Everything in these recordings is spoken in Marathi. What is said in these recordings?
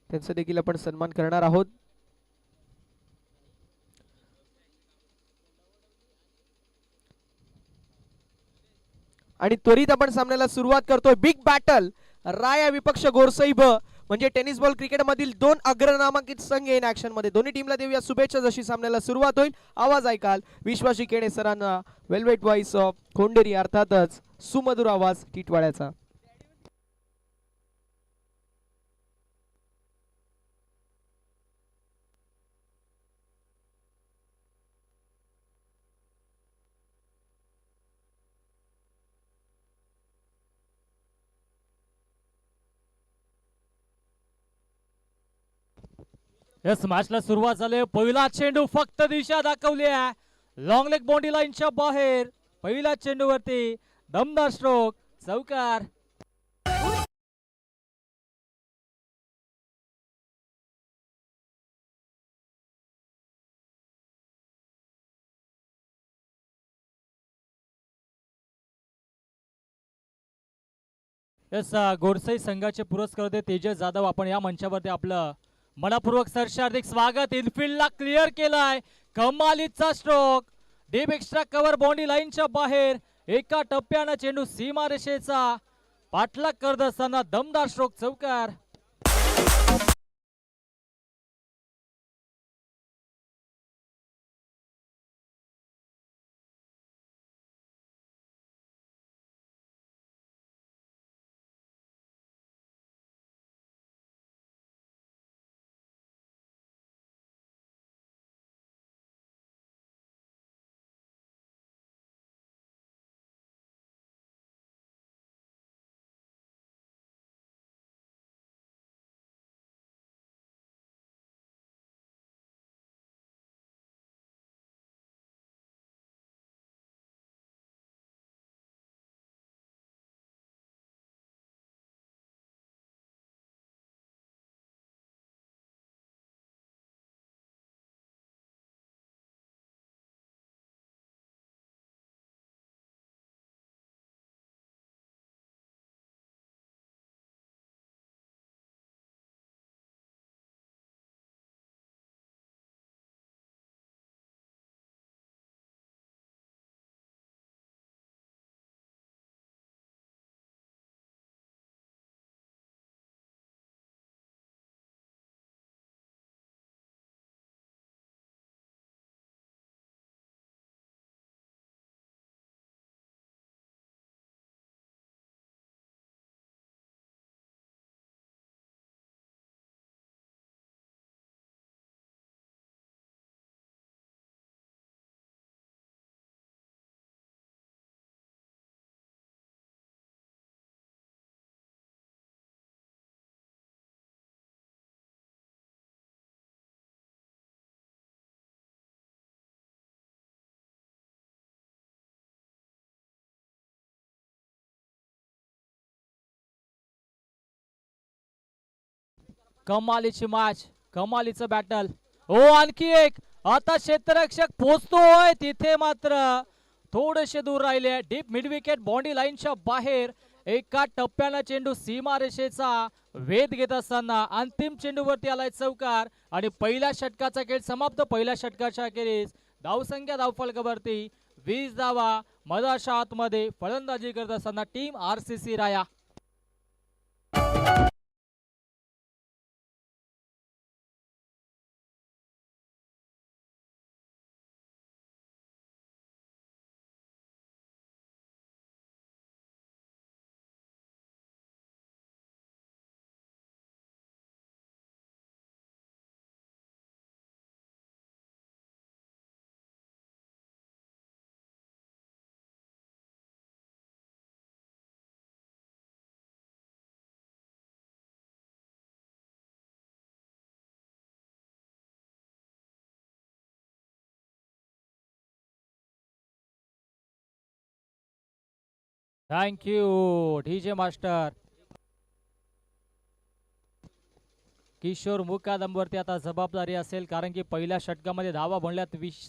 त्यांचा देखील आपण सन्मान करणार आहोत. आणि त्वरित आपण सामन्याला सुरुवात करतोय. बिग बॅटल राया विपक्ष गोरसई ब म्हणजे टेनिस बॉल क्रिकेट मधील दोन अग्रनामांकित संघ इन ऍक्शन मध्ये. दोन्ही टीमला देऊया शुभेच्छा. जशी सामन्याला सुरुवात होईल आवाज ऐकाल विश्वासी केणे सरांना वेलवेट व्हॉइस ऑफ खोंडेरी, अर्थातच सुमधुर आवाज टिटवाळ्याचा. यस, मॅचला सुरुवात झाली. पहिला चेंडू फक्त दिशा दाखवली आहे लॉंग लेग बाउंड्री लाईनच्या बाहेर. पहिला चेंडूवरती दमदार स्ट्रोक, चौकार. यस, गोडसई संघाचे पुरस्कार तेजस जाधव आपण या मंचावरती आपलं मनपूर्वक सरसे हार्दिक स्वागत. इनफिल्डला क्लिअर केलाय, कमालीचा stroke, deep extra cover boundary लाईनच्या बाहेर. एका टप्प्यानं चेंडू सीमारेषेचा पाठलाग करत असताना दमदार स्ट्रोक, चौकार. कमालीची मॅच, कमालीचं बॅटल. हो, आणखी एक. आता क्षेत्ररक्षक पोहोचतोय तिथे, मात्र थोडेसे दूर राहिले. डीप मिड विकेट बाउंड्री लाईनच्या बाहेर. एका टप्प्यानं चेंडू सीमारेषेचा वेध घेत असताना अंतिम चेंडूवरती आलाय चौकार. आणि पहिल्या षटकाचा खेळ समाप्त. पहिल्या षटकाच्या अखेरीस धावसंख्या धावफलकावरती 20 धावा. मधाच्या आतमध्ये फलंदाजी करत असताना team RCC Raya. Thank you DJ master. Kishor मुकादमवरती आता जबाबदारी असेल, कारण की पहिल्या षटकामध्ये धावा बनल्यात 20.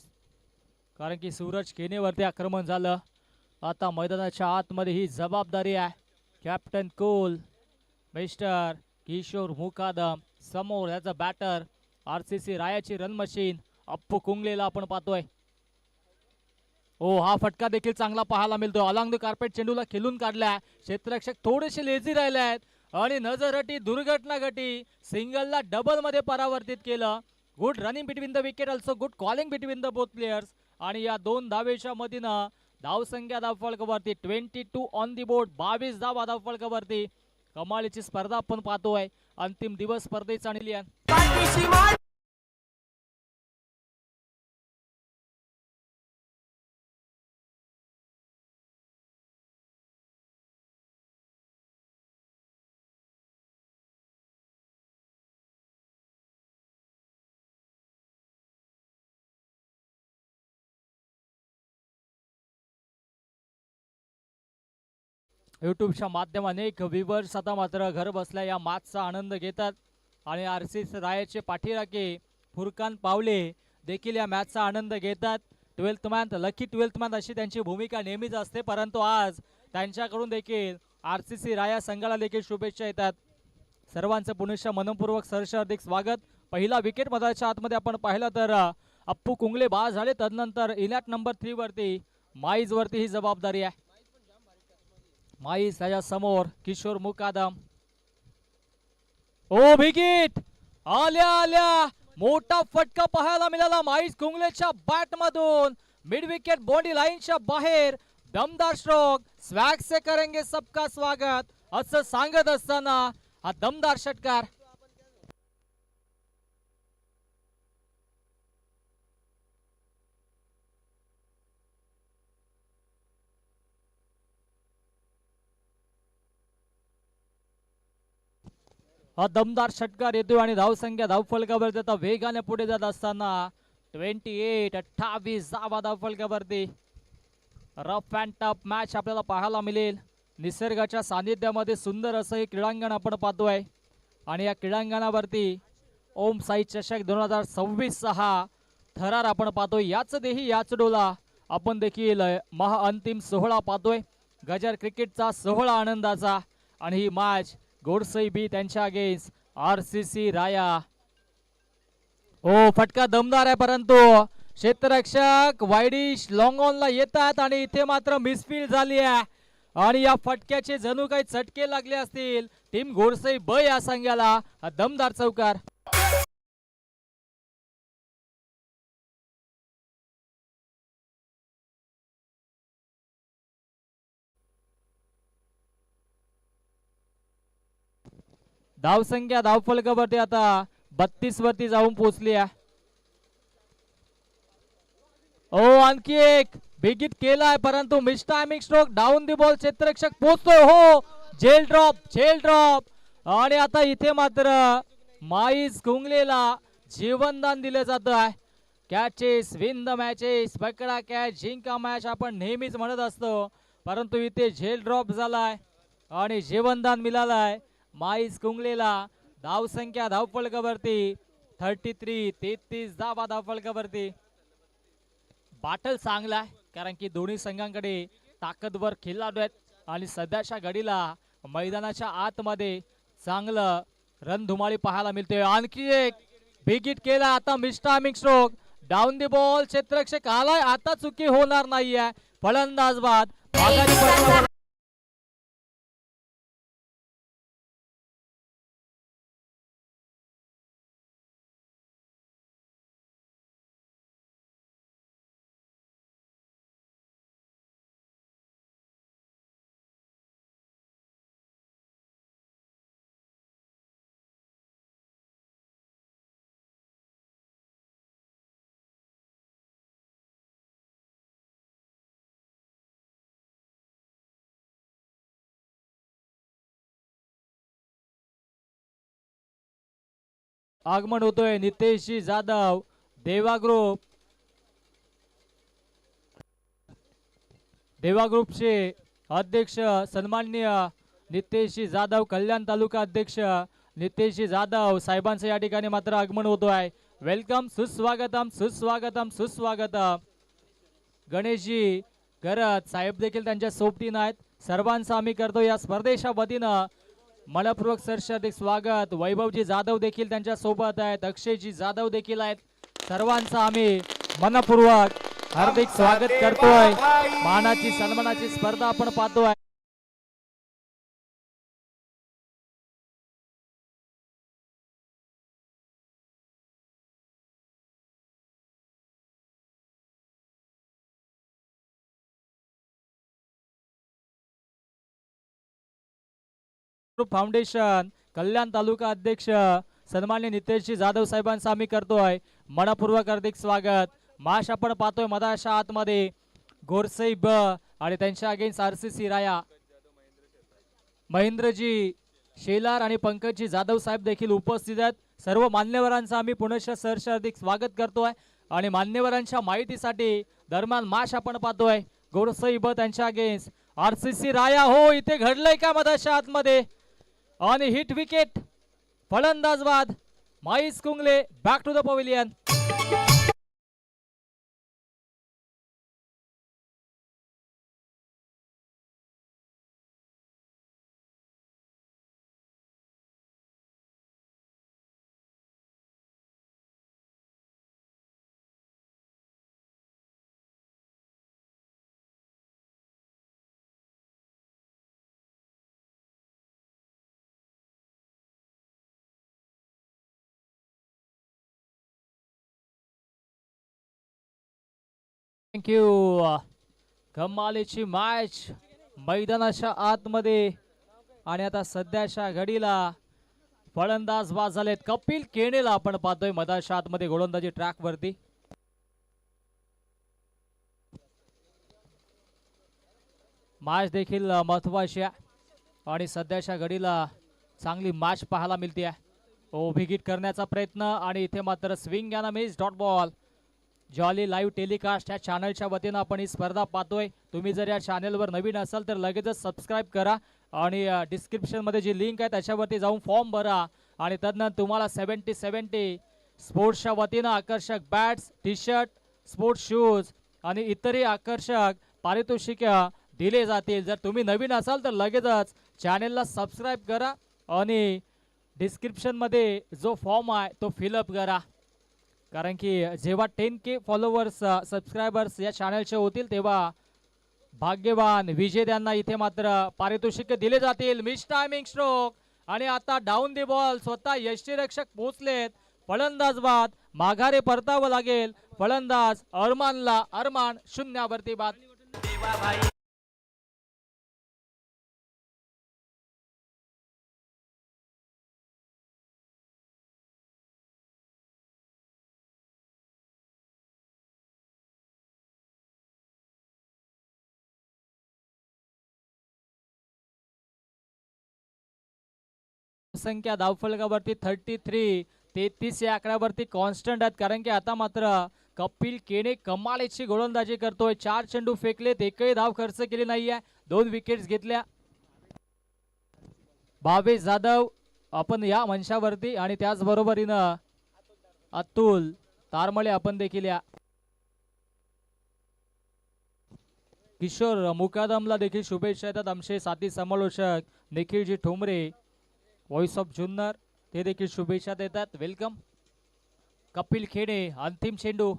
कारण की सूरज केनेवरती आक्रमण झालं. आता मैदानाच्या आतमध्ये ही जबाबदारी आहे. Captain cool mister Kishor Mukadam समोर याचा बॅटर आरसीसी रायाची रन मशीन अप्पू कुंगलेला आपण पाहतोय. हा फटका देखील चांगला पाहायला मिळतो. अलॉंग द कार्पेट चेंडूला खेळून काढलाय. क्षेत्ररक्षक थोडेसे लेझी राहिले आहेत आणि नजरअटी दुर्घटना घटी सिंगलला डबल मध्ये परावर्तित केलं. Good running between the wicket, also good calling between the both players. आणि या दोन धावेच्या मधीनं धावसंख्या धावफलकावरती 22 ऑन दी बोर्ड, 22 धावा धावफलकावरती. कमालीची स्पर्धा आपण पाहतोय. अंतिम दिवस स्पर्धेचा निलियन. युट्यूबच्या माध्यमाने एक व्ह्यूवर्स आता मात्र घर बसल्या या मॅचचा आनंद घेतात आणि आरसीसी रायाचे पाठीराखे फुरकान पावले देखील या मॅचचा आनंद घेतात. 12th man, lucky 12th man अशी त्यांची भूमिका नेहमीच असते, परंतु आज त्यांच्याकडून देखील आरसीसी राया संघाला देखील शुभेच्छा येतात. सर्वांचं पुनश्च मनपूर्वक सहर्ष हार्दिक स्वागत. पहिला विकेट मधाच्या आतमध्ये आपण पाहिलं तर अप्पू कुंगले बाद झाले. तदनंतर इनॅट नंबर 3 वरती माईज वरती ही जबाबदारी आहे. माईस त्याच्या समोर किशोर मुकादम. विकेट आल्या आल्या मोठा फटका पाहायला मिळाला माईस कुंगलेच्या बॅट मधून. मिड विकेट बॉन्डी लाईनच्या बाहेर दमदार स्ट्रोक. स्वॅग से करेंगे सबका स्वागत असं सांगत असताना हा दमदार षटकार. हा दमदार षटकार येतोय आणि धावसंख्या धावफलकावरती आता वेगाने पुढे जात असताना 28 धावा धावफलकावरती. रफ अँड टफ मॅच आपल्याला पाहायला मिळेल. निसर्गाच्या सानिध्यामध्ये सुंदर असं हे क्रीडांगण आपण पाहतोय आणि या क्रीडांगणावरती ओम साई चषक 2026 हा थरार आपण पाहतोय. याच देही याच डोला आपण देखील महाअंतिम सोहळा पाहतोय. गजर क्रिकेटचा सोहळा आनंदाचा आणि ही मॅच गोडसई बी त्यांच्या अगेन्स्ट आरसीसी राया. फटका दमदार आहे, परंतु क्षेत्ररक्षक वाईडिश लॉंग ऑन ला येतात आणि इथे मात्र मिसफील्ड झाली आहे आणि या फटक्याचे जणू काही चटके लागले असतील टीम गोडसई ब या संघाला. दमदार चौकार. धावसंख्या धावफलकावरती आता 32 वरती जाऊन पोहोचली आहे. आणखी एक बिग हिट केलाय, परंतु miss timing stroke down the ball. क्षेत्ररक्षक पोहोचतोय. जेल ड्रॉप आणि आता इथे मात्र माईस कुंगलेला जीवनदान दिलं जात आहे. कॅचेस विन द मॅचेस, पकडा कॅच जिंका मॅच आपण नेहमीच म्हणत असतो, परंतु इथे झेल ड्रॉप झालाय आणि जीवनदान मिळालाय माईस कुंगलेला. धावसंख्या धावफलकावरती 33 धावा धावफलकावरती. बाटल चांगला आहे कारण की दोन्ही संघांकडे ताकदवर खेळाडू आहेत आणि सध्याच्या घडीला मैदानाच्या आतमध्ये चांगलं रणधुमाळी पाहायला मिळते. आणखी एक बिग हिट केला. आता miss timing stroke down the ball. क्षेत्ररक्षक आलाय, आता चुकी होणार नाहीये. फलंदाज बाद माघारी. आगमन होतोय नितेशजी जाधव देवा ग्रुपचे अध्यक्ष सन्माननीय नितेशजी जाधव, कल्याण तालुका अध्यक्ष नितेशजी जाधव साहेबांचं या ठिकाणी मात्र आगमन होतोय. वेलकम, सुस्वागतम सुस्वागतम सुस्वागतम. गणेशजी गरज साहेब देखील त्यांच्या सोबतीनं आहेत. सर्वांचं आम्ही करतो या स्पर्धेच्या वतीनं मनपूर्वक सरचे हार्दिक स्वागत. वैभवजी जाधव देखील त्यांच्या सोबत आहेत, अक्षयजी जाधव देखील आहेत. सर्वांचं आम्ही मनपूर्वक हार्दिक स्वागत करतोय. मानाची सन्मानाची स्पर्धा आपण पाहतोय. फाउंडेशन कल्याण तालुका अध्यक्ष सन्माननीय नितेशजी जाधव साहेबांचा आम्ही करतोय मनपूर्वक हार्दिक स्वागत. माश आपण पाहतोय मधाच्या आतमध्ये गोरसई ब आणि त्यांच्या अगेन्स्ट आरसीसी राया. महेंद्रजी शेलार आणि पंकजजी जाधव साहेब देखील उपस्थित आहेत. सर्व मान्यवरांचं आम्ही पुनश्च सहर्ष हार्दिक स्वागत करतोय. आणि मान्यवरांच्या माहितीसाठी दरम्यान माश आपण पाहतोय गोरसई ब त्यांच्या अगेन्स्ट आरसीसी राया. हो, इथे घडलंय का मधाच्या आतमध्ये आणि हिट विकेट फलंदाज बाद Mais Kungle back to the pavilion. Thank you. कमालीची मॅच मैदानाच्या आतमध्ये आणि आता सध्याच्या घडीला फलंदाज बाद झालेत. कपिल केणेला आपण पाहतोय मधाच्या आतमध्ये गोलंदाजी ट्रॅक वरती. मॅच देखील महत्वाची आहे आणि सध्याच्या घडीला चांगली मॅच पाहायला मिळते. उभी हिट करण्याचा प्रयत्न आणि इथे मात्र swing and miss dot ball. Jolly live telecast या चॅनलच्या वतीनं आपण ही स्पर्धा पाहतोय. तुम्ही जर या चॅनलवर नवीन असाल तर लगेचच सबस्क्राईब करा आणि डिस्क्रिप्शनमध्ये जी लिंक आहे त्याच्यावरती जाऊन फॉर्म भरा आणि तदनंतर तुम्हाला 70-70 स्पोर्ट्सच्या वतीनं आकर्षक bats, T shirt, sports shoes आणि इतरही आकर्षक पारितोषिक दिले जातील. जर तुम्ही नवीन असाल तर लगेचच चॅनलला सबस्क्राईब करा आणि डिस्क्रिप्शनमध्ये जो फॉर्म आहे तो फिलअप करा. कारण की जेव्हा 10K फॉलोवर्स सबस्क्रायबर्स या चॅनलचे होतील तेव्हा भाग्यवान विजेत्यांना इथे मात्र पारितोषिक दिले जातील. मिस टायमिंग स्ट्रोक आणि आता डाऊन दी बॉल. स्वतः यष्टीरक्षक पोहोचलेत. फलंदाज बाद. माघारे परतावं लागेल फलंदाज अरमानला. अरमान शून्यावरती बाद. संख्या धावफलकावरती 33 33 या आकड्यावरती कॉन्स्टंट आहेत. कारण की आता मात्र कपिल केणे कमालीची गोलंदाजी करतोय. 4 चेंडू फेकलेत, एकही धाव खर्च केली नाहीये, 2 विकेट्स घेतल्या. भावेश जाधव आपण या मंचावरती आणि त्याचबरोबरीनं अतुल तारमळे आपण देखील या. किशोर मुकादमला देखील शुभेच्छा येतात. आमचे साथी समालोचक निखिलजी ठोंबरे व्हॉइस ऑफ जुन्नर ते देखील शुभेच्छा देतात. वेलकम. कपिल खेणे अंतिम चेंडू.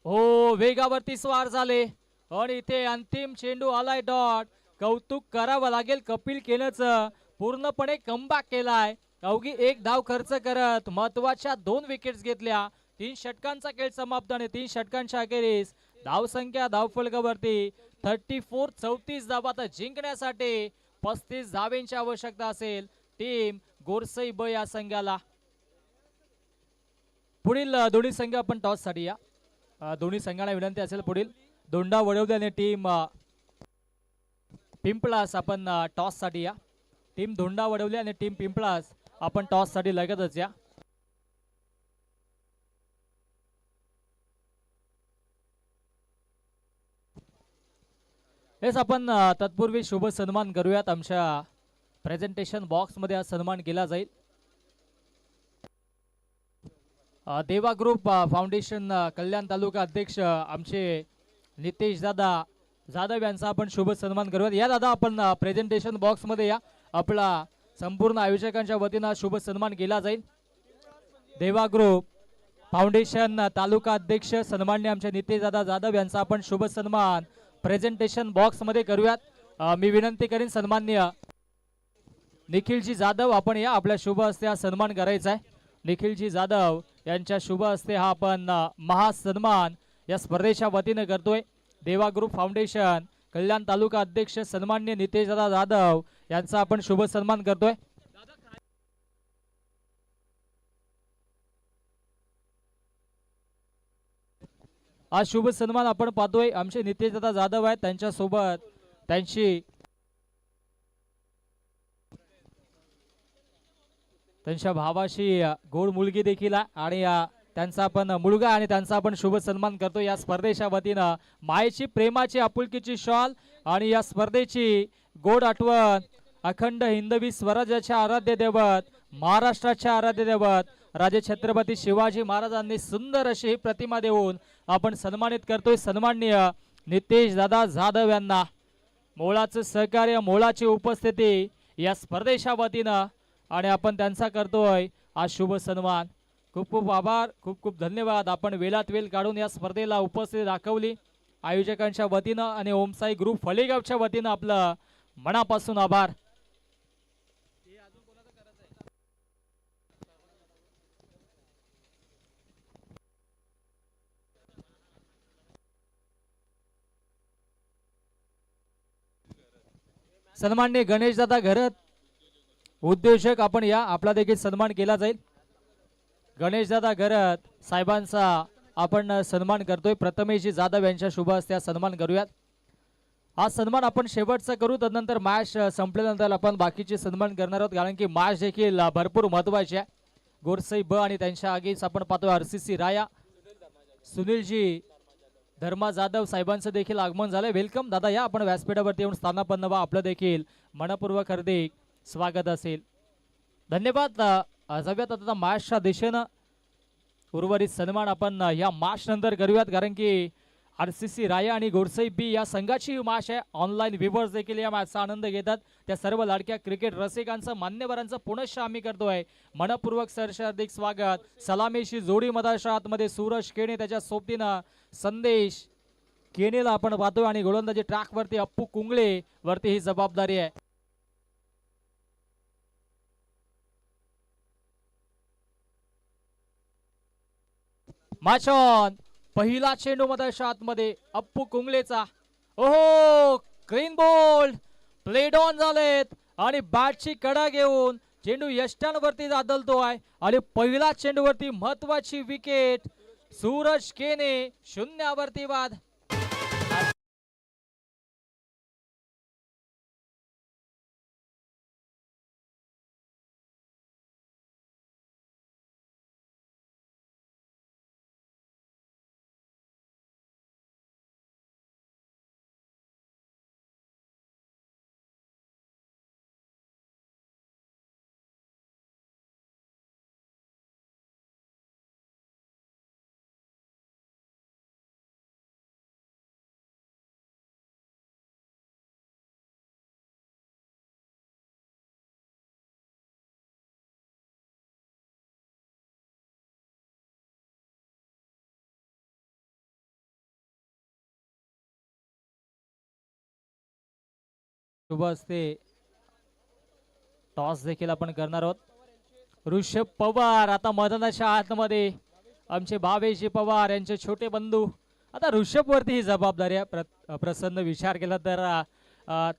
हो, वेगावरती स्वार झाले आणि इथे अंतिम चेंडू आलाय डॉट. कौतुक करावं लागेल कपिल खेणेचं. पूर्णपणे कमबॅक केलाय. अवघी 1 धाव खर्च करत महत्वाच्या 2 विकेट्स घेतल्या. 3 षटकांचा खेळ समाप्त आणि 3 षटकांच्या अखेरीस धावसंख्या धावफलकावरती 34 धावा. आता जिंकण्यासाठी 35 धावेंची आवश्यकता असेल टीम गोरसई ब या संघाला. पुढील दोन्ही संघ आपण टॉस साठी या. दोन्ही संघांना विनंती असेल पुढील दोंडा वडवल्याने टीम पिंपळास आपण टॉस साठी या. टीम धोंडा वडवली आणि टीम पिंपळास आपण टॉस साठी लगतच या. हेच आपण तत्पूर्वी शुभ सन्मान करूयात. आमच्या प्रेझेंटेशन बॉक्स मध्ये आज सन्मान केला जाईल. देवा ग्रुप फाउंडेशन कल्याण तालुका अध्यक्ष आमचे नितेश दादा जाधव यांचा आपण शुभ सन्मान करूयात. या दादा आपण प्रेझेंटेशन बॉक्स मध्ये या. आपला संपूर्ण आयोजकांच्या वतीनं शुभ सन्मान केला जाईल. देवा ग्रुप फाउंडेशन तालुका अध्यक्ष सन्माननीय आमचे नितेशदादा जाधव यांचा आपण शुभ सन्मान प्रेझेंटेशन बॉक्स मध्ये करूयात. मी विनंती करीन सन्माननीय निखिलजी जाधव आपण या आपल्या शुभ हस्ते हा सन्मान करायचा आहे. निखिलजी जाधव यांच्या शुभ हस्ते हा आपण महासन्मान या स्पर्धेच्या वतीने करतोय. देवा ग्रुप फाउंडेशन कल्याण तालुका अध्यक्ष सन्माननीय नितेशदादा जाधव यांचा आपण शुभ सन्मान करतोय. आज शुभ सन्मान आपण पाहतोय आमचे नितेशदादा जाधव आहेत, त्यांच्यासोबत त्यांच्या भावाशी गोड मुलगी देखील आहे आणि त्यांचा आपण मुलगा आणि त्यांचा आपण शुभ सन्मान करतो. या स्पर्धेच्या वतीनं मायेची प्रेमाची आपुलकीची शॉल आणि या स्पर्धेची गोड आठवण अखंड हिंदवी स्वराज्याच्या आराध्य दैवत महाराष्ट्राच्या आराध्य दैवत राजे छत्रपती शिवाजी महाराजांनी सुंदर अशी ही प्रतिमा देऊन आपण सन्मानित करतोय. सन्माननीय नितेश दादा जाधव यांना मोलाचं सहकार्य मोलाची उपस्थिती या स्पर्धेच्या वतीनं आणि आपण त्यांचा करतोय आज शुभ सन्मान. खूप खूप आभार, खूप खूप धन्यवाद. आपण वेळात वेळ काढून या स्पर्धेला उपस्थिती दाखवली. आयोजकांच्या वतीनं आणि ओमसाई ग्रुप फलेगावच्या वतीनं आपलं मनापासून आभार. सन्माननीय गणेशदादा घरत उद्योजक आपण या आपला देखील सन्मान केला जाईल. गणेशदादा घरत साहेबांचा आपण सन्मान करतोय. प्रथमेशजी जाधव यांच्या शुभ हस्ते सन्मान करूयात. हा सन्मान आपण शेवटचा करू, तदनंतर मॅच संपल्यानंतर आपण बाकीचे सन्मान करणार आहोत, कारण की मॅच देखील भरपूर महत्वाची आहे. गोरसई ब आणि त्यांच्या आगीच आपण पाहतोय आरसीसी राया सुनीलजी धर्मा जाधव साहेबांचं देखील आगमन झालंय. वेलकम दादा, या आपण व्यासपीठावरती येऊन स्थानापन्न व्हा. आपलं देखील मनपूर्वक हार्दिक स्वागत असेल. धन्यवाद. जाऊयात आता मॅचच्या दिशेनं. उर्वरित सन्मान आपण या मॅच नंतर करूयात, कारण की आरसीसी राया आणि गोरसई बी या संघाची ही मॅच आहे. ऑनलाईन व्ह्युअर्स देखील या मॅचचा आनंद घेतात. त्या सर्व लाडक्या क्रिकेट रसिकांचं मान्यवरांचं पुनश्च आम्ही करतोय मनपूर्वक सरसे हार्दिक स्वागत. सलामीशी जोडी मधाच्या आतमध्ये सूरज केणे, त्याच्या सोबतीनं संदेश केणेला आपण पाहतोय आणि गोलंदाजी ट्रॅक वरती अप्पू कुंगळे वरती ही जबाबदारी आहे. Match on. पहिला चेंडू मधाच्या आतमध्ये अप्पू कुंगलेचा. ओहो, क्लीन बोल्ड प्लेड ऑन झालेत आणि बॅटची कडा घेऊन चेंडू यष्टांवरती आदलतोय आणि पहिला चेंडूवरती महत्वाची विकेट. सूरज केने शून्यावरती बाद. शुभ असते. टॉस देखील आपण करणार आहोत. ऋषभ पवार आता मैदानाच्या आतमध्ये. आमचे भावेशजी पवार यांचे छोटे बंधू. आता ऋषभ वरती ही जबाबदारी आहे. प्रसन्न विचार केला तर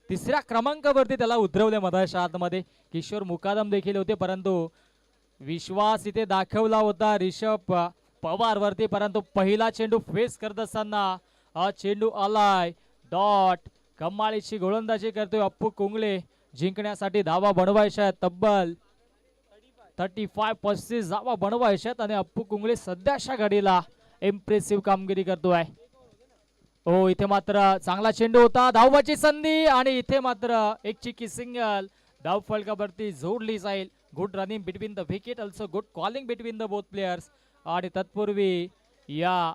तिसऱ्या क्रमांकावरती त्याला उतरवले मैदानाच्या आतमध्ये. किशोर मुकादम देखील होते, परंतु विश्वास इथे दाखवला होता ऋषभ पवार वरती, परंतु पहिला चेंडू फेस करत असताना हा चेंडू आलाय डॉट. कमालीची गोलंदाजी करतोय अप्पू कुंगळे. जिंकण्यासाठी धावा बनवायच्या आहेत, तब्बल 35 धावा बनवायच्या आहेत आणि अप्पू कुंगळे सध्याच्या घडीला इम्प्रेसिव्ह कामगिरी करतोय. हो, इथे मात्र चांगला चेंडू होता, धावाची संधी आणि इथे मात्र एक चिकी सिंगल धाव फलकावरती जोडली जाईल. Good running between the wicket, also good calling between the both players. आणि तत्पूर्वी या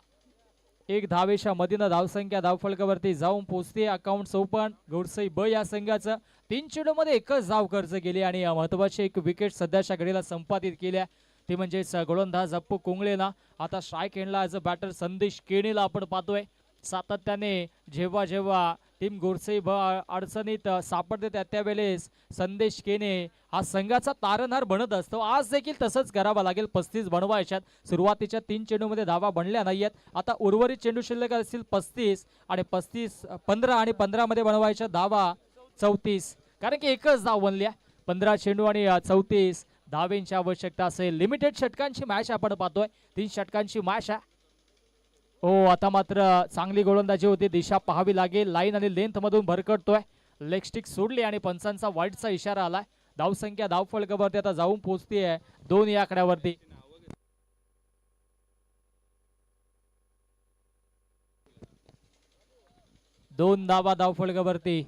एक धावेच्या मधीनं धावसंख्या धावफलकावरती जाऊन पोहोचते. अकाउंट ओपन गोडसई ब या संघाचं. 3 चेंडूमध्ये एकच धाव खर्च केली आणि महत्वाची एक विकेट सध्याच्या घडीला संपादित केल्या, ते म्हणजेच गोलंदाज अप्पू कुंगलेला. आता स्ट्राईक एंडला ॲज अ बॅटर संदेश केणीला आपण पाहतोय. सातत्याने जेव्हा जेव्हा टीम गोरसई अडचणीत सापडते त्यावेळेस संदेश केने हा संघाचा तारणहार बनत असतो. आज देखील तसंच करावं लागेल. 35 बनवायच्यात. सुरुवातीच्या 3 चेंडूमध्ये धावा बनल्या नाहीयेत. आता उर्वरित चेंडू शिल्लक असतील 35 आणि 15 आणि 15 मध्ये बनवायच्या धावा 34, कारण की एकच धाव बनल्या. 15 चेंडू आणि 34 धावेंची आवश्यकता असेल. लिमिटेड षटकांची मॅच आपण पाहतोय. 3 षटकांची मॅच आहे. हो, आता मात्र चांगली गोलंदाजी होती. दिशा पाहावी लागेल. लाईन आणि लेंथ मधून भरकटतोय. लेग स्टिक सोडली आणि पंचांचा वाईटचा इशारा आलाय. धावसंख्या धावफलकावरती आता जाऊन पोहोचतीये 2 या आकड्यावरती. दोन धावा धावफलकावरती.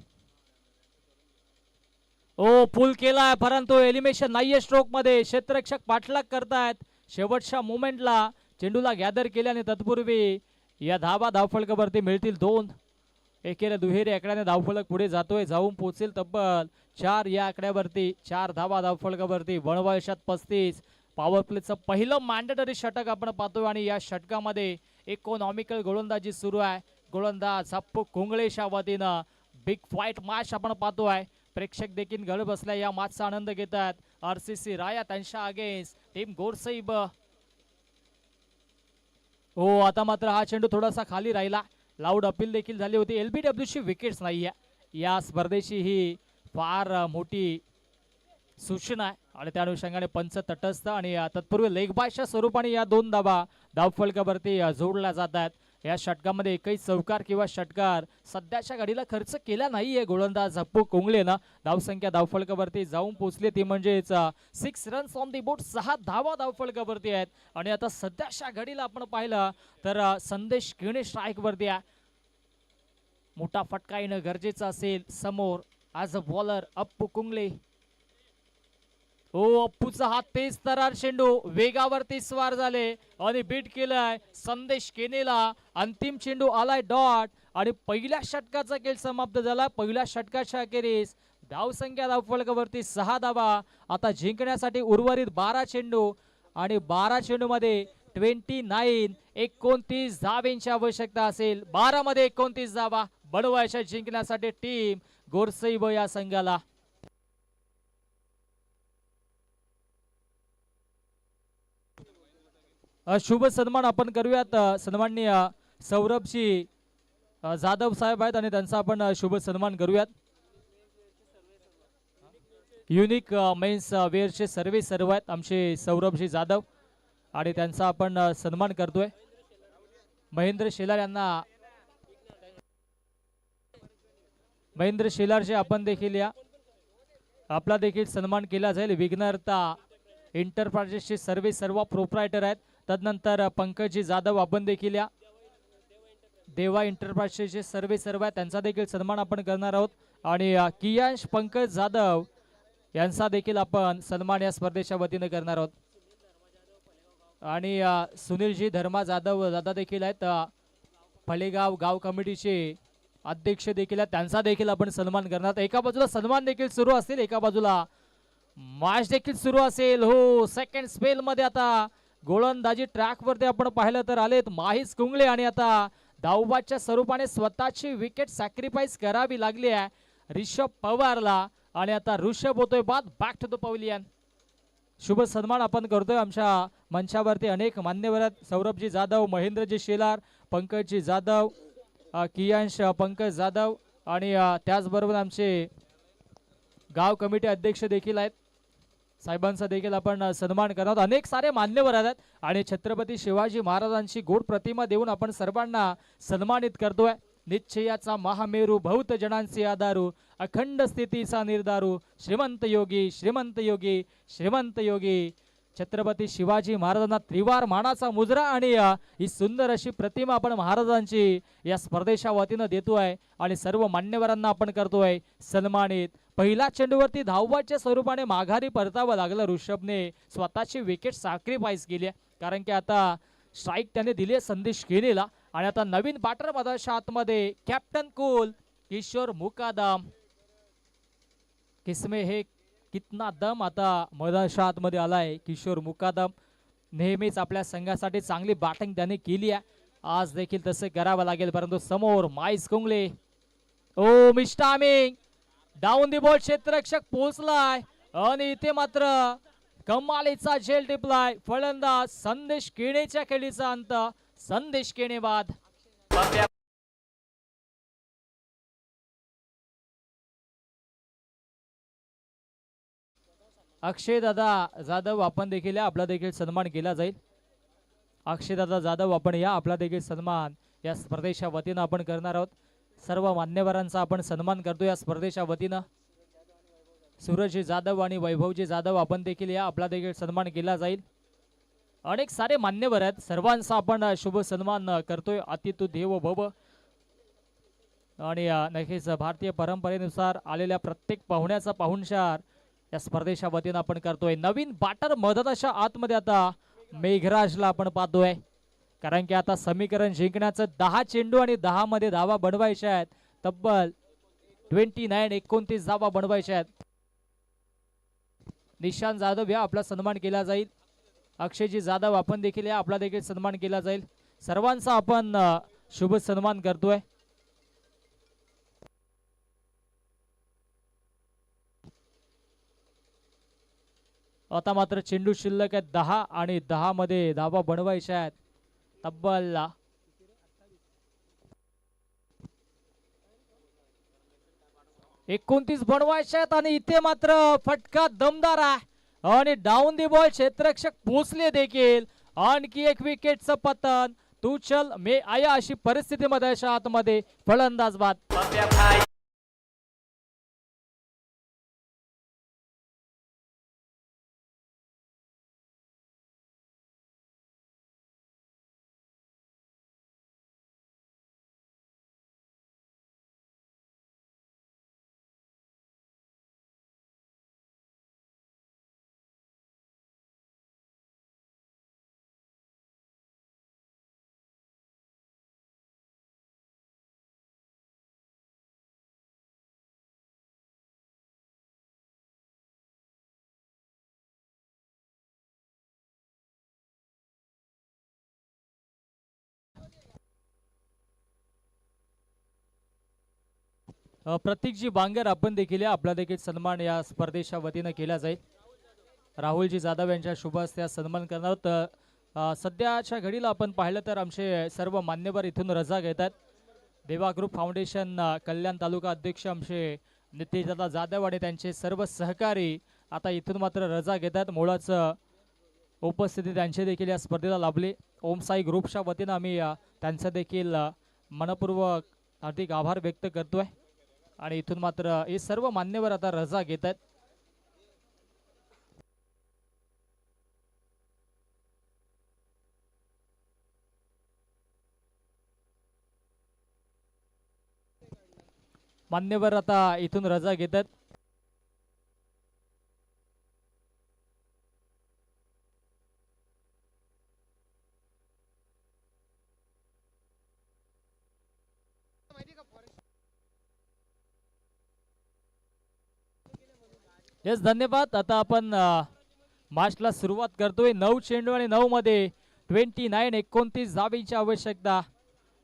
ओ, पुल केलाय परंतु एलिमिनेशन नाहीये स्ट्रोक मध्ये. क्षेत्ररक्षक पाठलाग करतायत. शेवटच्या मोमेंटला चेंडूला गॅदर केल्याने तत्पूर्वी या धावा धावफलकावरती मिळतील 2. एकेला दुहेरी आकड्याने धावफलक पुढे जातोय. जाऊन पोहोचेल तब्बल 4 या आकड्यावरती. 4 धावा धावफलकावरती. बनवायशात 35. पॉवर प्लेचं पहिलं मॅन्डेटरी षटक आपण पाहतोय आणि या षटकामध्ये इकॉनॉमिकल गोलंदाजी सुरू आहे. गोलंदाज अप्पू कुंगळेच्या वतीनं बिग फाईट मॅच आपण पाहतोय. प्रेक्षक देखील गळ बसल्या या मॅचचा आनंद घेतात. RCC राया त्यांच्या अगेन्स्ट टीम गोरसईब. हो, आता मात्र हा चेंडू थोडासा खाली राहिला. लाऊड अपील देखील झाली होती. LBW ची विकेट्स नाहीये. या स्पर्धेची ही फार मोठी सूचना आहे आणि त्या अनुषंगाने पंच तटस्थ आणि तत्पूर्वी लेग बायच्या स्वरूपाने या 2 धावा धावफलकावरती जोडल्या जातात. या षटकामध्ये एकही चौकार किंवा षटकार सध्याच्या घडीला खर्च केला नाहीये गोलंदाज अप्पू कुंगलेनं. धावसंख्या धावफलकावरती जाऊन पोहोचली ती म्हणजेच 6 रन्स ऑन दी बोर्ड. 6 धावा धावफलकावरती आहेत आणि आता सध्याच्या घडीला आपण पाहिलं तर संदेश केणे स्ट्राईक वरती आहे. मोठा फटका येणं गरजेचं असेल समोर ॲज अ बॉलर अप्पू कुंगले. हो, अप्पूचा हा तेज तरार चेंडू वेगावरती स्वार झाले आणि बीट केलाय संदेश केनेला. अंतिम चेंडू आलाय डॉट आणि पहिल्या षटकाचा खेळ समाप्त झाला. पहिल्या षटकाच्या अखेरीस धावसंख्या धावफलकावरती 6 धावा. आता जिंकण्यासाठी उर्वरित 12 चेंडू आणि 12 चेंडू मध्ये 29 धावेंची आवश्यकता असेल. 12 मध्ये 29 धावा बनवायच्या जिंकण्यासाठी टीम गोरसईब या संघाला. शुभ सन्मान आपण करूयात. सन्माननीय सौरभजी जाधव साहेब आहेत आणि त्यांचा आपण शुभ सन्मान करूयात. युनिक मेन्स वेअरचे सर्व आहेत आमचे सौरभजी जाधव आणि त्यांचा आपण सन्मान करतोय. महेंद्र शेलारचे आपण देखील या आपला देखील सन्मान केला जाईल. विघ्नहर्ता एंटरप्राइजेसचे सर्व प्रोप्रायटर आहेत. तदनंतर पंकजी जाधव आपण देखील या देवा एंटरप्राइजेसचे सर्व आहेत त्यांचा देखील सन्मान आपण करणार आहोत. आणि कियांश पंकज जाधव यांचा देखील आपण सन्मान या स्पर्धेच्या वतीने करणार आहोत. आणि सुनीलजी धर्मा जाधव दादा देखील आहेत. फळेगाव गाव कमिटीचे अध्यक्ष देखील आहेत. त्यांचा देखील आपण सन्मान करणार. एका बाजूला सन्मान देखील सुरू असतील, एका बाजूला मॅच देखील सुरू असेल. हो, सेकंड स्पेल मध्ये आता गोलंदाजी ट्रॅक वरती आपण पाहिलं तर आलेत माहीस कुंगळे आणि आता धावबादच्या स्वरूपाने स्वतःची विकेट सॅक्रिफाईस करावी लागली आहे ऋषभ पवारला. आणि आता ऋषभ होतोय बाद. Back to the pavilion. शुभ सन्मान आपण करतोय. आमच्या मंचावरती अनेक मान्यवर आहेत. सौरभजी जाधव, महेंद्रजी शेलार, पंकजजी जाधव, कियांश पंकज जाधव आणि त्याचबरोबर आमचे गाव कमिटी अध्यक्ष देखील आहेत. साहेबांचा देखील आपण सन्मान करणार. अनेक सारे मान्यवर आहेत आणि छत्रपती शिवाजी महाराजांची गोड प्रतिमा देऊन आपण सर्वांना सन्मानित करतोय. निश्चयाचा महामेरू, बहुत जनांचे आधारू, अखंड स्थितीचा निर्धारू, श्रीमंत योगी श्रीमंत योगी श्रीमंत योगी छत्रपती शिवाजी महाराजांना त्रिवार मानाचा मुजरा आणि ही सुंदर अशी प्रतिमा आपण महाराजांची या स्पर्धेच्या वतीनं देतोय आणि सर्व मान्यवरांना आपण करतोय सन्मानित. पहिल्या चेंडूवरती धावबादच्या स्वरूपाने माघारी परतावं लागलं. ऋषभने स्वतःची विकेट सॅक्रिफाईस केली कारण की आता स्ट्राईक त्याने दिली संदेश केनेला. आणि आता नवीन बॅटर मधाच्या आतमध्ये कॅप्टन कूल किशोर मुकादम. किसमे हे कितना दम आता मैदानाच्या आतमध्ये आलाय किशोर मुकादम. नेहमीच आपल्या संघासाठी चांगली बॅटिंग त्याने केली आहे, आज देखील तसे करावं लागेल. परंतु समोर Mais Kungle, oh mistiming down the ball, क्षेत्ररक्षक पोहोचलाय आणि इथे मात्र कमालीचा झेल टिपलाय फलंदाज संदेश केणेच्या खेळीचा अंत. संदेश केणे बाद. अक्षय दादा जाधव आपण देखील या, आपला देखील सन्मान केला जाईल. अक्षय दादा जाधव आपण या, आपला देखील सन्मान या स्पर्धेच्या वतीनं आपण करणार आहोत. सर्व मान्यवरांचा आपण सन्मान करतो या स्पर्धेच्या वतीनं. सूरजजी जाधव आणि वैभवजी जाधव आपण देखील या, आपला देखील सन्मान केला जाईल. अनेक सारे मान्यवर आहेत, सर्वांचा आपण शुभ सन्मान करतोय. अतिथी देवो भव. आणि नक्कीच भारतीय परंपरेनुसार आलेल्या प्रत्येक पाहुण्याचा पाहुणचार या स्पर्धेच्या वतीनं आपण करतोय. नवीन बॅटर मैदानाच्या आतमध्ये आता मेघराजला आपण पाहतोय, कारण की आता समीकरण जिंकण्याचं 10 चेंडू आणि 10 मध्ये धावा बनवायच्या आहेत. तब्बल 29 धावा बनवायच्या आहेत. निशांत जाधव या, आपला सन्मान केला जाईल. अक्षयजी जाधव आपण देखील या, आपला देखील सन्मान केला जाईल. सर्वांचा आपण शुभ सन्मान करतोय. आता मात्र चेंडू शिल्लक आहेत 10 आणि 10 मध्ये धावा बनवायच्या आहेत. तब्बल 29 बनवायच्या आहेत आणि इथे मात्र फटका दमदार आहे आणि डाऊन दी बॉल, क्षेत्ररक्षक पोचले देखील. आणखी एक विकेटचं पतन. तू चल मे आया अशी परिस्थिती मध्ये आतमध्ये फलंदाज बाद. प्रतीकजी बांगर आपण देखील या, आपला देखील सन्मान या स्पर्धेच्या वतीनं केला जाईल. राहुलजी जाधव यांच्या शुभ हस्ते सन्मान करणार आहोत. सध्याच्या घडीला आपण पाहिलं तर आमचे सर्व मान्यवर इथून रजा घेतात. देवा ग्रुप फाउंडेशन कल्याण तालुका अध्यक्ष आमचे नितेशदादा जाधव आणि त्यांचे सर्व सहकारी आता इथून मात्र रजा घेतात. मुळाचं उपस्थिती त्यांची देखील या स्पर्धेला लाभली. ओमसाई ग्रुपच्या वतीनं आम्ही त्यांचं देखील मनपूर्वक हार्दिक आभार व्यक्त करतोय. आणि इथून मात्र हे सर्व मान्यवर आता रजा घेत आहेत. मान्यवर आता इथून रजा घेत आहेत. येस, धन्यवाद. आता आपण मॅचला सुरुवात करतोय. 9 चेंडू आणि 9 मध्ये 29 धावींची आवश्यकता.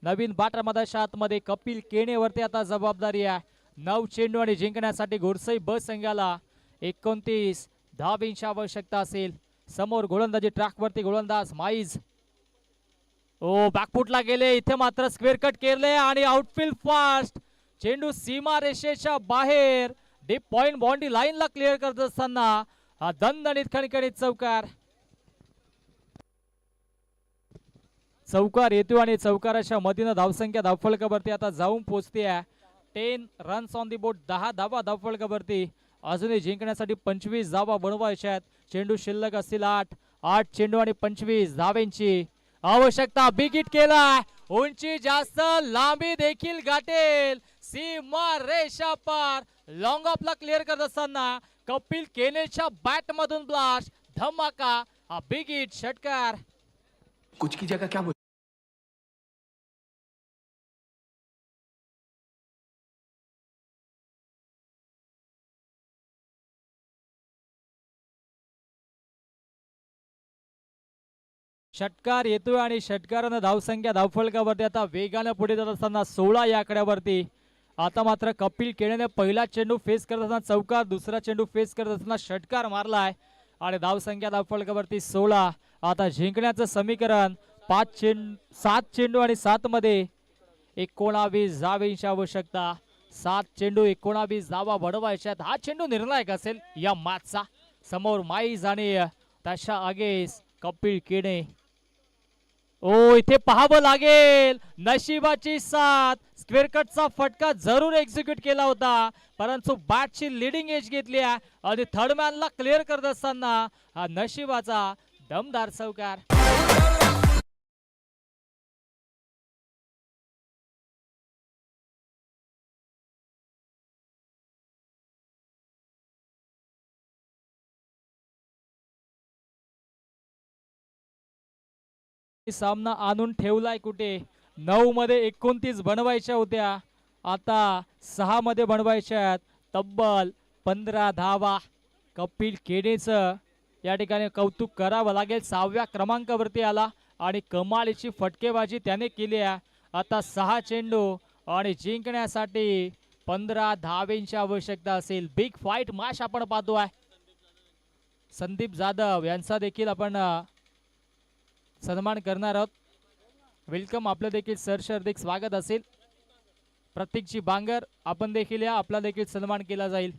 नवीन बॅटर मधाच्या आतमध्ये कपिल केणेवरती आता जबाबदारी आहे. 9 चेंडू आणि जिंकण्यासाठी घोडसई ब संघाला 29 धावींची आवश्यकता असेल. समोर गोलंदाजी ट्रॅकवरती गोलंदाज माईज. ओ बॅकफुटला गेले, इथे मात्र स्क्वेअर कट केले आणि आउटफील्ड फास्ट. चेंडू सीमा रेषेच्या बाहेर डीप पॉइंट बाउंड्री लाईनला क्लिअर करत असताना हा दणदणीत खणखणीत चौकार. चौकार येतो आणि चौकाराच्या मधीनं धावसंख्या धावफलकावरती आता जाऊन पोहोचते. 10 रन्स ऑन दी बोर्ड, 10 धावा धावफलकावरती. अजूनही जिंकण्यासाठी 25 धावा बनवायच्या आहेत. चेंडू शिल्लक असतील 8 चेंडू आणि 25 धाव्यांची आवश्यकता. बिग हिट केला, उंची जास्त, लांबी देखील गाठेल, सीमा रेषा पार. लॉंग ऑफला क्लिअर करत असताना कपिल केनेच्या बॅट मधून ब्लास्ट, धमाका. हा बिग हिट षटकार. कुछ की जगह क्या षटकार येतोय आणि षटकारानं धावसंख्या धावफलकावरती आता वेगानं पुढे जात असताना 16 या आकड्यावरती. आता मात्र कपिल केळेने पहिला चेंडू फेस करत असताना चौकार, दुसरा चेंडू फेस करत असताना षटकार मारलाय आणि धावसंख्या धावफलकावरती 16. आता जिंकण्याचं समीकरण 7 चेंडू आणि 7 मध्ये 19 धावांची आवश्यकता. 7 चेंडू 19 धावा बनवायच्या. हा चेंडू निर्णायक असेल या मॅचचा. समोर माईज आणि त्याच्या आगेस कपिल केणे. ओ इथे पाहावं लागेल, नशिबाची साथ. स्क्वेअर कटचा फटका जरूर एक्झिक्यूट केला होता, परंतु बॅटची लिडिंग एज घेतली आणि थर्ड मॅनला क्लिअर करत असताना हा नशिबाचा दमदार चौकार. सामना आणून ठेवलाय कुठे. 9 मध्ये 29 बनवायच्या होत्या, आता 6 मध्ये बनवायच्या आहेत. तब्बल 15 धावा. कपिल केणेचं या ठिकाणी कौतुक करावं लागेल. 6व्या क्रमांकावरती आला आणि कमालीची फटकेबाजी त्याने केली आहे. आता 6 चेंडू आणि जिंकण्यासाठी 15 धावेंची आवश्यकता असेल. बिग फाईट मॅच आपण पाहतोय. संदीप जाधव यांचा देखील आपण सन्मान करणार आहोत. वेलकम, आपलं देखील सरसर हार्दिक स्वागत असेल. प्रतीकजी बांगर आपण देखील या, आपला देखील सन्मान केला जाईल.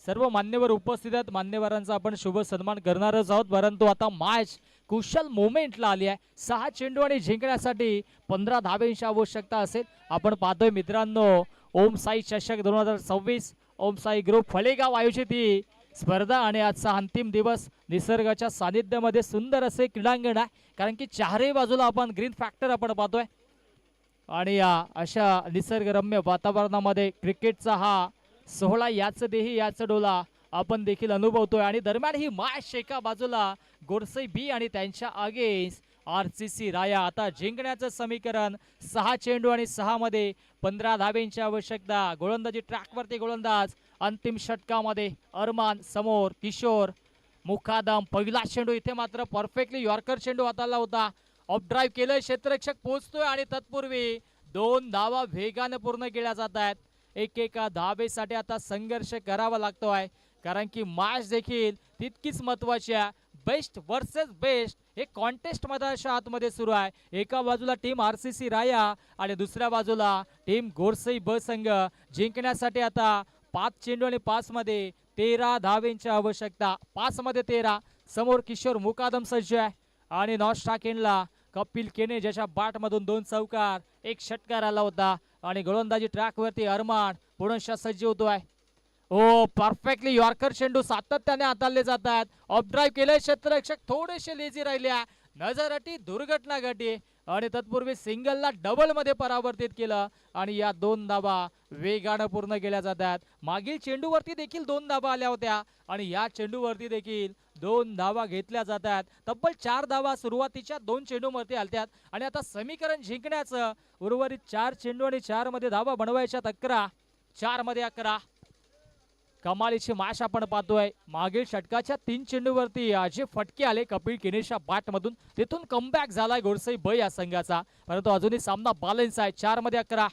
सर्व मान्यवर उपस्थित आहेत, मान्यवरांचा आपण शुभ सन्मान करणारच आहोत. परंतु आता मॅच कुशल मोमेंटला आली आहे. 6 चेंडू आणि जिंकण्यासाठी 15 धावेंची आवश्यकता असेल. आपण पाहतोय मित्रांनो, ओम साई चषक 2026 ओम साई ग्रुप फळेगाव आयोजित ही स्पर्धा आणि आजचा अंतिम दिवस. निसर्गाच्या सानिध्यामध्ये सुंदर असे क्रीडांगण आहे, कारण की चारही बाजूला आपण ग्रीन फॅक्टर आपण पाहतोय आणि या अशा निसर्गरम्य वातावरणामध्ये क्रिकेटचा हा सोहळा, याच देही याच डोला आपण देखील अनुभवतोय. आणि दरम्यान ही मॅच एका बाजूला गोरसई बी आणि त्यांच्या अगेन्स्ट RCC राया. आता जिंकण्याचं समीकरण 6 चेंडू आणि 6 मध्ये 15 धावेंची आवश्यकता. गोलंदाजी ट्रॅकवरती गोलंदाज. अंतिम षटकामध्ये अरमान, समोर किशोर, मुकादम. पहिला चेंडू इथे मात्र परफेक्टली यॉर्कर चेंडू हाताळला होता. ऑफ ड्राईव्ह केलंय, क्षेत्ररक्षक पोहोचतोय आणि तत्पूर्वी 2 धावा वेगाने पूर्ण केल्या जात आहेत. एकेका धावेसाठी आता संघर्ष करावा लागतोय, कारण की मॅच देखील तितकीच महत्वाची आहे. बेस्ट वर्सेस बेस्ट हे कॉन्टेस्ट मैदानाच्या आतमध्ये सुरू आहे. एका बाजूला टीम RCC राया आणि दुसऱ्या बाजूला टीम गोरसई ब संघ. जिंकण्यासाठी आता 5 चेंडू आणि 5 मध्ये 13 धावेंची आवश्यकता. 5 मध्ये 13. समोर किशोर मुकादम सज्ज आहे आणि नॉस्टाकेनला कपिल केने, ज्याच्या बॅट मधून 2 चौकार 1 षटकार आला होता. आणि गोलंदाजी ट्रॅकवरती अरमान पुनश्च सज्ज होतोय. ओ परफेक्टली यॉर्कर चेंडू सातत्याने हाताळले जात आहेत. ऑफ ड्राईव्ह केले, क्षेत्ररक्षक थोडेसे लेझी राहिल्या. नजरअटी दुर्घटना घडली आणि तत्पूर्वी सिंगलला डबल मध्ये परावर्तित केलं आणि या 2 धावा वेगानं पूर्ण केल्या जात आहेत. मागील चेंडूवरती देखील 2 धावा आल्या होत्या आणि या चेंडूवरती देखील 2 धावा घेतल्या जात आहेत. तब्बल 4 धावा सुरुवातीच्या 2 चेंडूवरती आल्यात आणि आता समीकरण जिंकण्याचं. उर्वरित 4 चेंडू आणि 4 मध्ये धावा बनवायच्या. 11, 4 मध्ये 11. कमालीची मॅच आपण पाहतोय. मागील षटकाच्या 3 चेंडूवरती जे फटके आले कपिल केनेच्या बॅट मधून, तिथून कमबॅक झालाय गोरसई ब या संघाचा. परंतु अजूनही सामना बॅलन्स आहे. 4 मध्ये 11.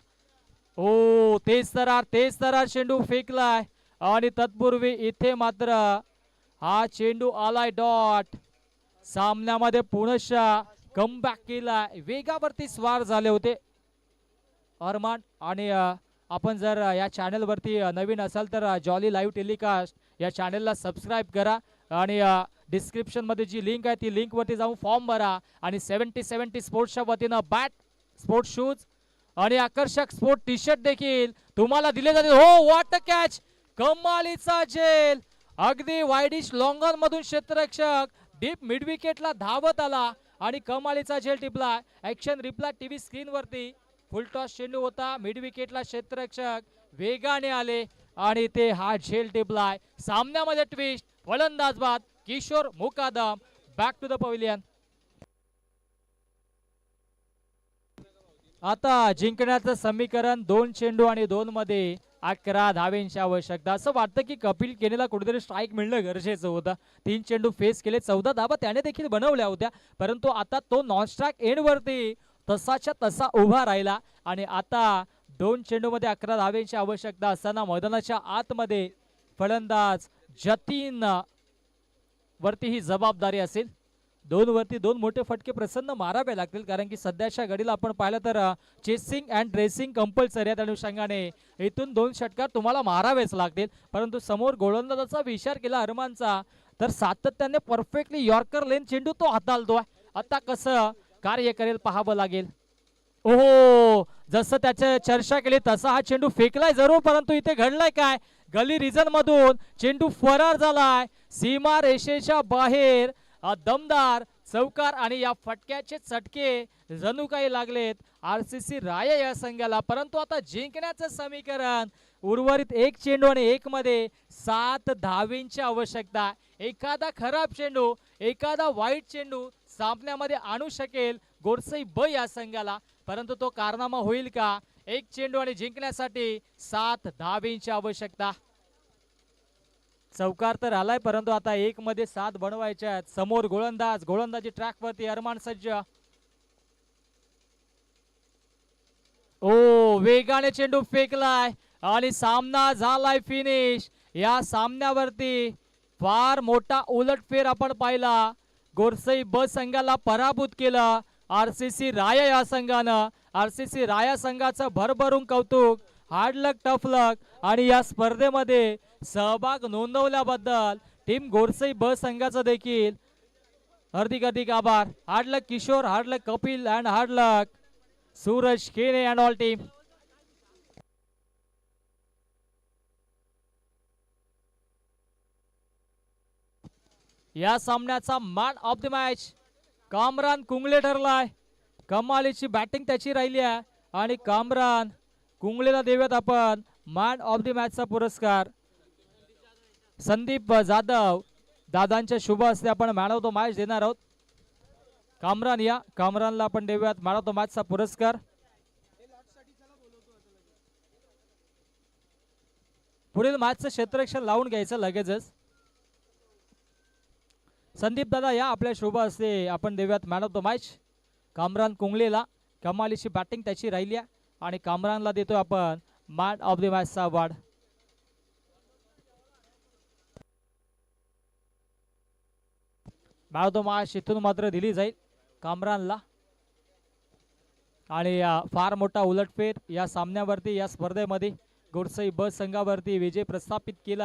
ओ तेज तरार चेंडू फेकलाय आणि तत्पूर्वी इथे मात्र हा चेंडू आलाय डॉट. सामन्यामध्ये पुनश्च कमबॅक केलाय. वेगावरती स्वार झाले होते अरमान. आणि आपण जर या चॅनलवरती नवीन असाल तर जॉली लाईव्ह टेलिकास्ट या चॅनलला सबस्क्राईब करा आणि डिस्क्रिप्शन मध्ये जी लिंक आहे ती लिंक वरती जाऊन फॉर्म भरा. आणि 70-70 स्पोर्ट्सच्या वतीनं बॅट, स्पोर्ट शूज आणि आकर्षक स्पोर्ट टी शर्ट देखील तुम्हाला दिले जातील. हो व्हॉट अ कॅच, कमालीचा झेल. अगदी वाईडिश लॉंग ऑन मधून क्षेत्ररक्षक डीप मिड विकेटला धावत आला आणि कमालीचा झेल टिपला. ऍक्शन रिप्लाय टीव्ही स्क्रीन वरती. फुल टॉस चेंडू होता, मिड विकेटला क्षेत्ररक्षक वेगाने आले आणि ते हा झेल टिपलाय. सामन्यामध्ये ट्विस्ट. फलंदाज बाद Kishor Mukadam. Back to the pavilion. आता जिंकण्याचं समीकरण 2 चेंडू आणि 2 मध्ये 11 धावेंची आवश्यकता. असं वाटतं की कपिल केनेला कुठेतरी स्ट्राईक मिळणं गरजेचं होतं. 3 चेंडू फेस केले, 14 धावा त्याने देखील बनवल्या होत्या, परंतु आता तो नॉन स्ट्राईक एंडवरती तसाच्या तसा उभा राहिला आणि आता 2 चेंडूमध्ये 11 धावेंची आवश्यकता असताना मैदानाच्या आतमध्ये फलंदाज जतीन वरती ही जबाबदारी असेल. 2 वरती 2 मोठे फटके प्रसन्न मारावे लागतील, कारण की सध्याच्या घडीला आपण पाहिलं तर चेसिंग अँड ड्रेसिंग कंपल्सरी आहे. त्या अनुषंगाने इथून 2 षटकार तुम्हाला मारावेच लागतील. परंतु समोर गोलंदाजाचा विचार केला अरमानचा तर सातत्याने परफेक्टली यॉर्कर लेन चेंडू तो हाताळतोय. आता कसं कार्य करेल पाहावं लागेल. ओहो, जसं त्याच्या चर्चा केली तसा हा चेंडू फेकलाय जरूर, परंतु इथे घडलाय काय, गली रिजन मधून चेंडू फरार झालाय सीमा रेषेच्या बाहेर. दमदार चौकार आणि या फटक्याचे चटके जणू काही लागलेत आरसीसी राया या संघाला. परंतु आता जिंकण्याचं समीकरण उर्वरित 1 चेंडू आणि 1 मध्ये 7 धावेंची आवश्यकता. एखादा खराब चेंडू, एखादा वाईट चेंडू सामन्यामध्ये आणू शकेल गोरसई ब या संघाला, परंतु तो कारनामा होईल का? 1 चेंडू आणि जिंकण्यासाठी 7 धावेंची आवश्यकता. चौकार तर आलाय, परंतु आता 1 मध्ये 7 बनवायचे आहेत. समोर गोलंदाजी ट्रॅक वरती अरमान सज्ज. ओ, वेगाने चेंडू फेकलाय आणि सामना झालाय फिनिश. या सामन्यावरती फार मोठा उलटफेर आपण पाहिला. गोरसई ब संघाला पराभूत केलं आरसीसी राया या संघानं. आरसीसी राया संघाचं भरभरून कौतुक. हार्ड लक, टफ लक आणि या स्पर्धेमध्ये सहभाग नोंदवल्याबद्दल टीम गोरसई ब संघाचं देखील हार्दिक आभार. Hard luck Kishor, hard luck Kapil and hard luck Suraj Kene and all team. या सामन्याचा man of the match Kamran Kungle ठरलाय. कमालीची बॅटिंग त्याची राहिली आहे आणि कामरान कुंगलेला देऊयात आपण मॅन ऑफ द मॅचचा पुरस्कार. संदीप जाधव दादांच्या शुभ हस्ते आपण मॅन ऑफ द मॅच देणार आहोत. कामरान या, कामरानला आपण देऊयात मॅन ऑफ द मॅचचा पुरस्कार. पुढील मॅचचं क्षेत्ररक्षण लावून घ्यायचं लगेचच. संदीप दादा या, आपल्या शुभ हस्ते आपण देऊयात man of the match Kamran कुंगलेला. कमालीची बॅटिंग त्याची राहिली आहे आणि कामरानला देतोय आपण मॅन ऑफ द मॅचचा award. Man of the match इथून मात्र दिली जाईल कामरानला. आणि फार मोठा उलटफेर या सामन्यावरती, या स्पर्धेमध्ये गोरसई ब संघावरती विजय प्रस्थापित केला.